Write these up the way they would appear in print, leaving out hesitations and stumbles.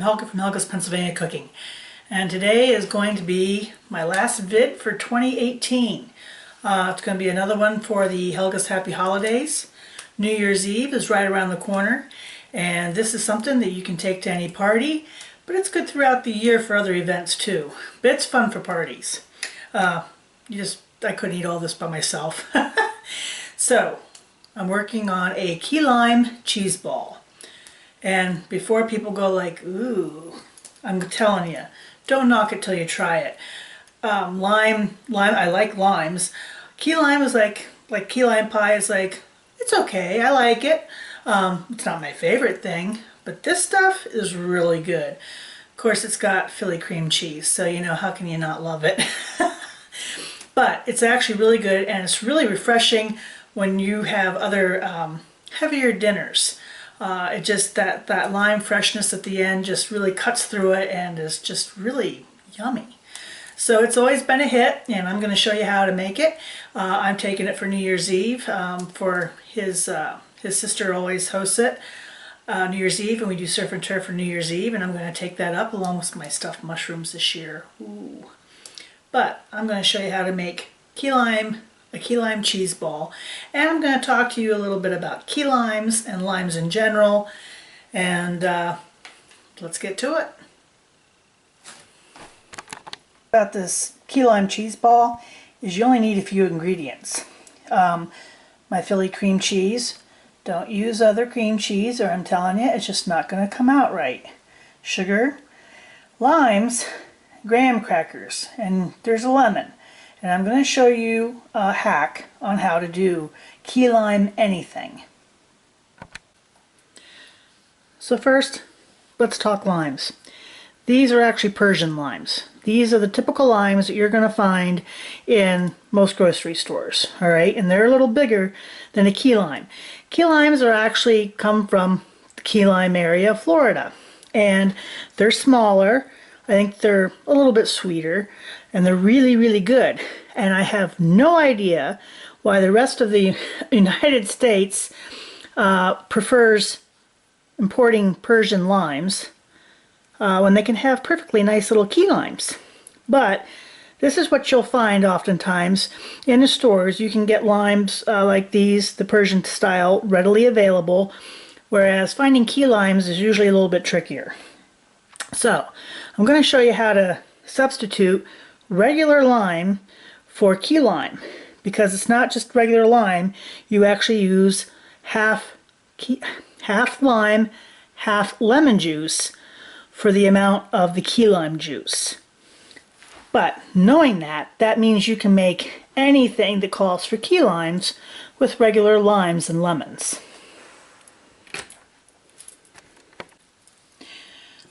I'm Helga from Helga's Pennsylvania Cooking, and today is going to be my last vid for 2018. It's going to be another one for the Helga's Happy Holidays. New Year's Eve is right around the corner, and this is something that you can take to any party, but it's good throughout the year for other events too. But it's fun for parties. I couldn't eat all this by myself. So I'm working on a key lime cheese ball. And before people go like, ooh, I'm telling you, don't knock it till you try it. Lime, I like limes. Key lime is like key lime pie is like, it's okay, I like it. It's not my favorite thing, but this stuff is really good. Of course, it's got Philly cream cheese, so you know, how can you not love it? But it's actually really good, and it's really refreshing when you have other heavier dinners. It just, that lime freshness at the end just really cuts through it and is just really yummy. So it's always been a hit, and I'm going to show you how to make it. I'm taking it for New Year's Eve. For his sister always hosts it New Year's Eve, and we do surf and turf for New Year's Eve, and I'm going to take that up along with my stuffed mushrooms this year. Ooh. But I'm going to show you how to make a key lime cheese ball, and I'm going to talk to you a little bit about key limes and limes in general, and let's get to it. About this key lime cheese ball is you only need a few ingredients. My Philly cream cheese. Don't use other cream cheese, or I'm telling you, it's just not going to come out right. Sugar, limes, graham crackers, and there's a lemon. And I'm going to show you a hack on how to do key lime anything. So first, let's talk limes. These are actually Persian limes. These are the typical limes that you're going to find in most grocery stores. Alright, and they're a little bigger than a key lime. Key limes are actually come from the key lime area of Florida. And they're smaller. I think they're a little bit sweeter, and they're really, really good. And I have no idea why the rest of the United States prefers importing Persian limes when they can have perfectly nice little key limes. But this is what you'll find oftentimes in the stores. You can get limes like these, the Persian style, readily available, whereas finding key limes is usually a little bit trickier. So I'm going to show you how to substitute regular lime for key lime, because it's not just regular lime. You actually use half lime, half lemon juice for the amount of the key lime juice. But knowing that, that means you can make anything that calls for key limes with regular limes and lemons.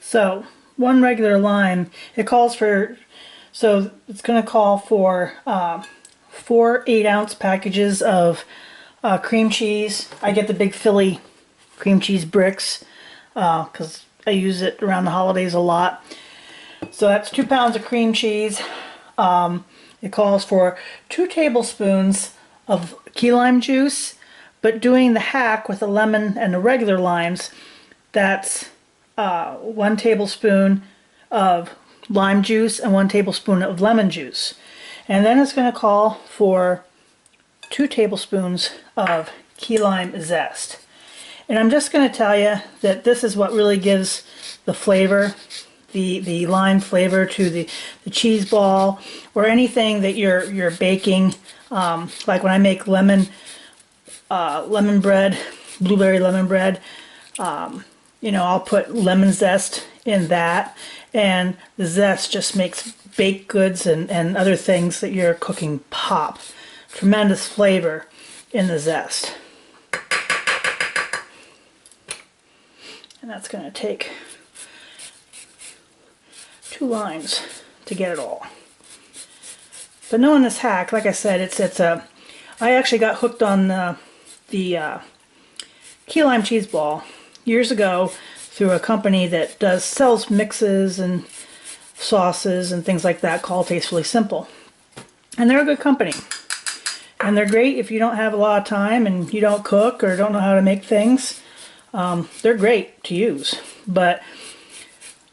So one regular lime, it calls for, so it's going to call for 4 8-ounce packages of cream cheese. I get the big Philly cream cheese bricks because I use it around the holidays a lot. So that's 2 pounds of cream cheese. It calls for 2 tablespoons of key lime juice, but doing the hack with the lemon and the regular limes, that's 1 tablespoon of lime juice and 1 tablespoon of lemon juice. And then it's going to call for 2 tablespoons of key lime zest. And I'm just going to tell you that this is what really gives the flavor, the lime flavor to the cheese ball, or anything that you're baking. Like when I make lemon bread, blueberry lemon bread, you know, I'll put lemon zest in that, and the zest just makes baked goods and other things that you're cooking pop. Tremendous flavor in the zest. And that's going to take 2 limes to get it all. But knowing this hack, like I said, I actually got hooked on the key lime cheese ball years ago through a company that sells mixes and sauces and things like that called Tastefully Simple. And they're a good company. And they're great if you don't have a lot of time and you don't cook or don't know how to make things. They're great to use. But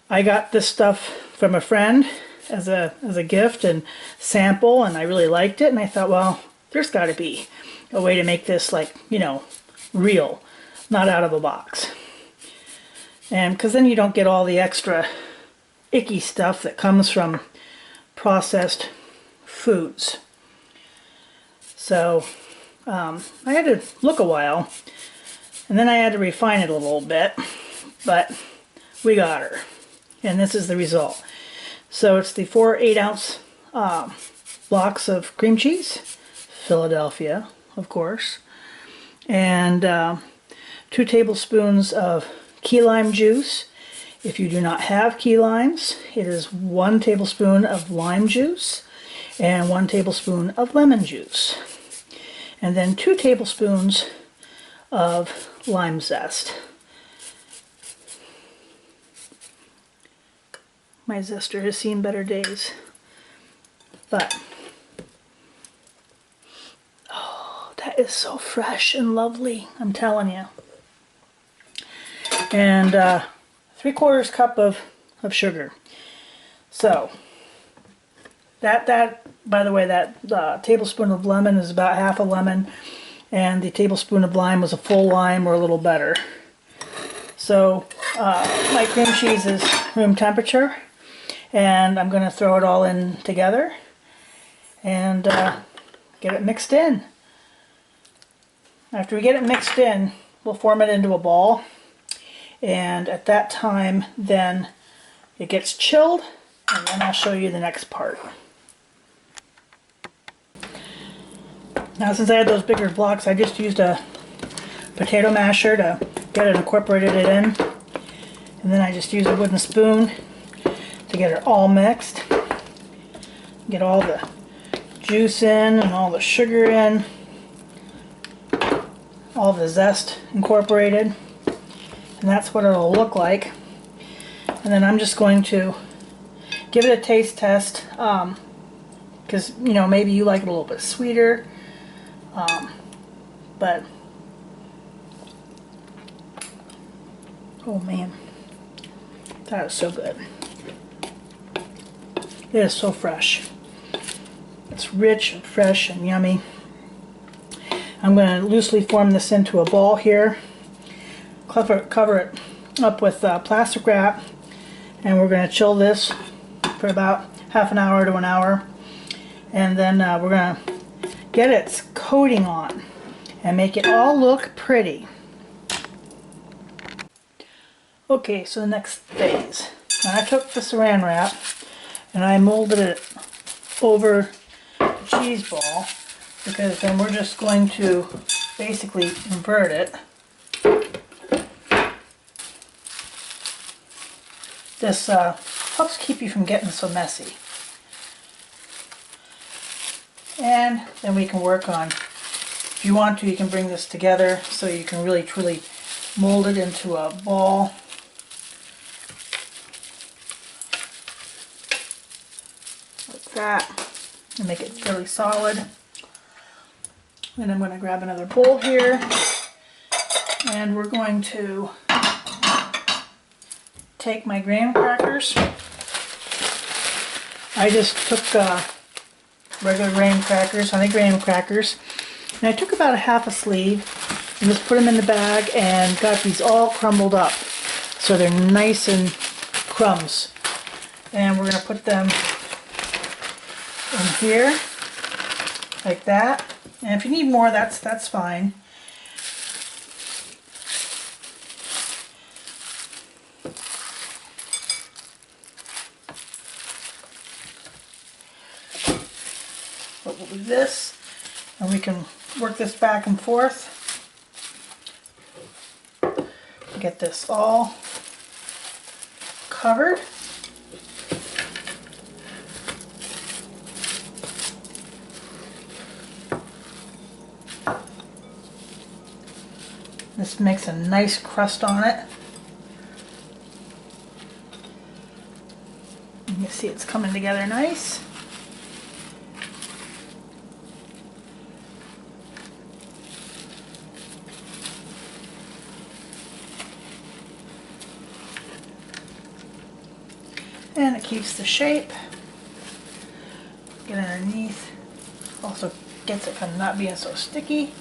I got this stuff from a friend as a gift and sample, and I really liked it, and I thought, well, there's got to be a way to make this, like, you know, real, not out of a box. And because then you don't get all the extra icky stuff that comes from processed foods. So I had to look a while, and then I had to refine it a little bit, but we got her, and this is the result. So it's the 4 8-ounce blocks of cream cheese, Philadelphia, of course, and 2 tablespoons of key lime juice. If you do not have key limes, it is 1 tablespoon of lime juice and 1 tablespoon of lemon juice. And then 2 tablespoons of lime zest. My zester has seen better days. But, oh, that is so fresh and lovely, I'm telling you. And 3/4 cup of sugar. So, that by the way, that tablespoon of lemon is about half a lemon, and the tablespoon of lime was a full lime or a little better. So my cream cheese is room temperature, and I'm going to throw it all in together and get it mixed in. After we get it mixed in, we'll form it into a ball, and at that time then it gets chilled, and then I'll show you the next part. Now, since I had those bigger blocks, I just used a potato masher to get it incorporated in. And then I just used a wooden spoon to get it all mixed. Get all the juice in and all the sugar in. All the zest incorporated. And that's what it'll look like. And then I'm just going to give it a taste test. Because, you know, maybe you like it a little bit sweeter. But oh man, that is so good. It is so fresh. It's rich and fresh and yummy. I'm going to loosely form this into a ball here. Cover it up with plastic wrap, and we're going to chill this for about half an hour to an hour, and then we're going to get its coating on and make it all look pretty. Okay, so the next phase. Now I took the saran wrap and I molded it over the cheese ball, because then we're just going to basically invert it. This helps keep you from getting so messy. And then we can work on, if you want to, you can bring this together so you can really truly mold it into a ball. Like that. And make it really solid. And I'm going to grab another bowl here, and we're going to take my graham crackers. I just took regular graham crackers, honey graham crackers, and I took about a half a sleeve and just put them in the bag and got these all crumbled up so they're nice and crumbs. And we're going to put them in here like that, and if you need more, that's fine. But we'll do this, and we can work this back and forth. Get this all covered. This makes a nice crust on it. You can see it's coming together nice. keeps the shape. Get underneath. Also gets it from not being so sticky.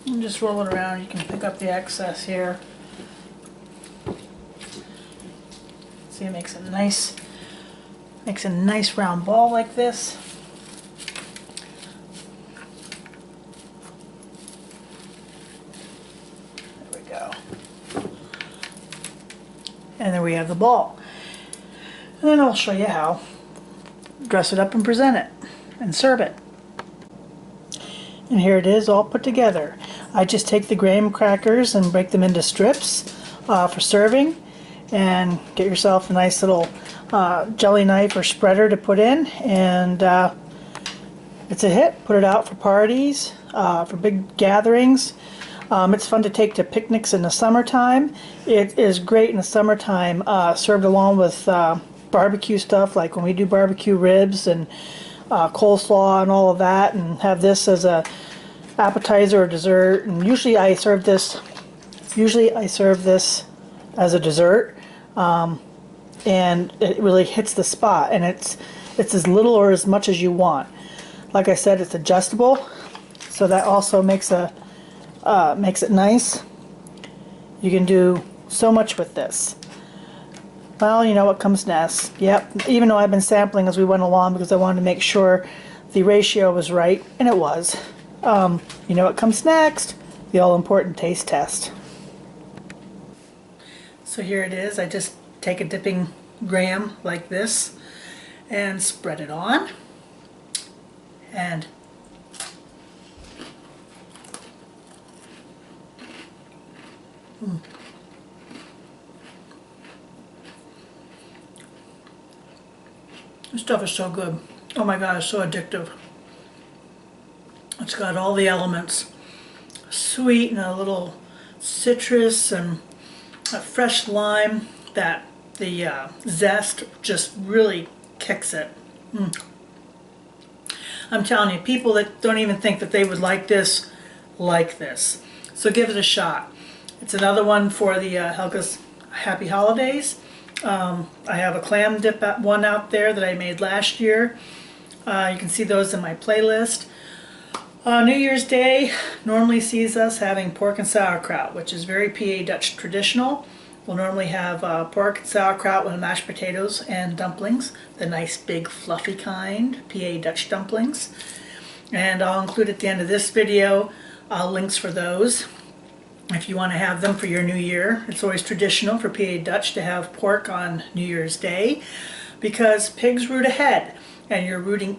And just roll it around. You can pick up the excess here. See, it makes a nice round ball like this. There we go. And there we have the ball. And then I'll show you how to dress it up and present it and serve it. And here it is all put together. I just take the graham crackers and break them into strips for serving, and get yourself a nice little jelly knife or spreader to put in, and it's a hit. Put it out for parties, for big gatherings. It's fun to take to picnics in the summertime. It is great in the summertime, served along with barbecue stuff, like when we do barbecue ribs and coleslaw and all of that, and have this as a appetizer or dessert. And usually I serve this as a dessert, and it really hits the spot, and it's as little or as much as you want. Like I said, it's adjustable, so that also makes it nice. You can do so much with this. Well, you know what comes next. Yep, even though I've been sampling as we went along because I wanted to make sure the ratio was right, and it was. You know what comes next? The all-important taste test. So here it is. I just take a dipping graham like this and spread it on. And this stuff is so good. Oh my god, it's so addictive. It's got all the elements. Sweet and a little citrus and a fresh lime. That the zest just really kicks it. I'm telling you, people that don't even think that they would like this. So give it a shot. It's another one for the Helga's Happy Holidays. I have a clam dip one out there that I made last year. You can see those in my playlist. New Year's Day normally sees us having pork and sauerkraut, which is very PA Dutch traditional. We'll normally have pork and sauerkraut with mashed potatoes and dumplings, the nice big fluffy kind, PA Dutch dumplings. And I'll include at the end of this video links for those if you want to have them for your New Year. It's always traditional for PA Dutch to have pork on New Year's Day because pigs root ahead, and you're rooting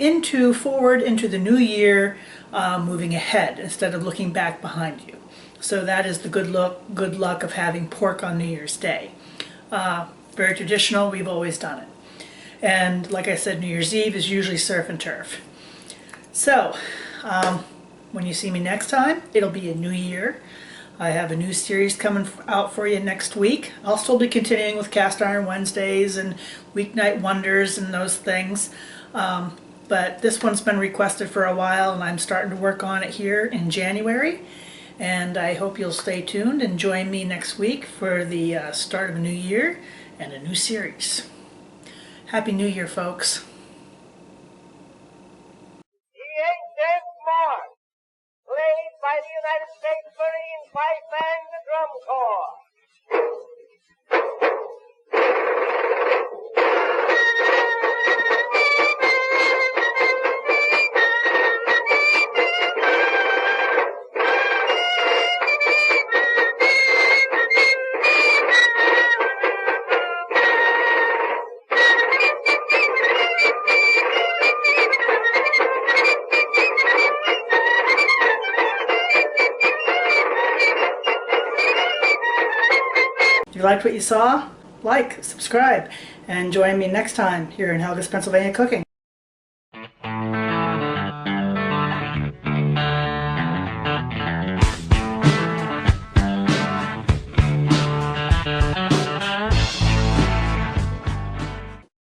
forward into the new year, moving ahead instead of looking back behind you. So that is the good luck of having pork on New Year's Day. Very traditional, we've always done it. And like I said, New Year's Eve is usually surf and turf. So when you see me next time, it'll be a new year. I have a new series coming out for you next week. I'll still be continuing with Cast Iron Wednesdays and Weeknight Wonders and those things. But this one's been requested for a while, and I'm starting to work on it here in January. And I hope you'll stay tuned and join me next week for the start of a new year and a new series. Happy New Year, folks. The ancient march, played by the United States Marine Pipe and the Drum Corps. If you liked what you saw, like, subscribe, and join me next time here in Helga's Pennsylvania Cooking.